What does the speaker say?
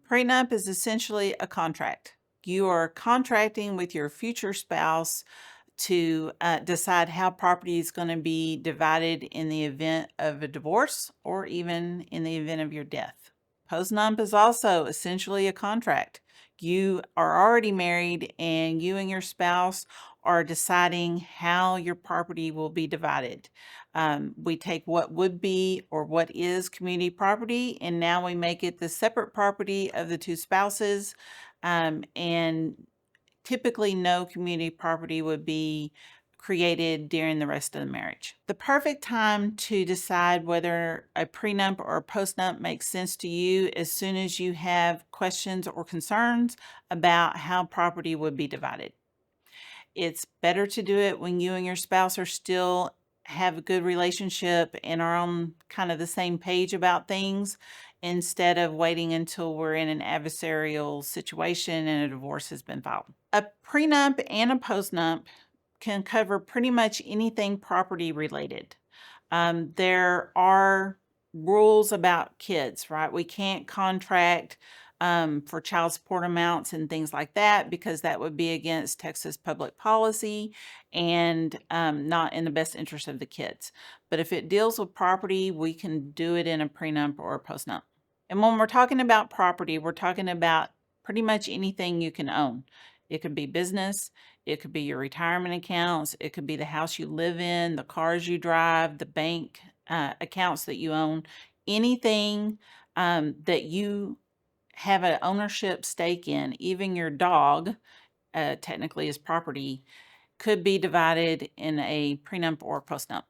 Prenup is essentially a contract. You are contracting with your future spouse to decide how property is going to be divided in the event of a divorce or even in the event of your death. Postnup is also essentially a contract. You are already married and you and your spouse are deciding how your property will be divided. We take what would be or what is community property and now we make it the separate property of the two spouses. And typically, no community property would be created during the rest of the marriage. The perfect time to decide whether a prenup or a postnup makes sense to you as soon as you have questions or concerns about how property would be divided. It's better to do it when you and your spouse are still have a good relationship and are on kind of the same page about things instead of waiting until we're in an adversarial situation and a divorce has been filed. A prenup and a postnup can cover pretty much anything property related. There are rules about kids, right? We can't contract for child support amounts and things like that because that would be against Texas public policy and not in the best interest of the kids. But if it deals with property, we can do it in a prenup or a postnup. And when we're talking about property, we're talking about pretty much anything you can own. It could be business, it could be your retirement accounts, it could be the house you live in, the cars you drive, the bank accounts that you own, anything that you have an ownership stake in, even your dog, technically is property, could be divided in a prenup or postnup.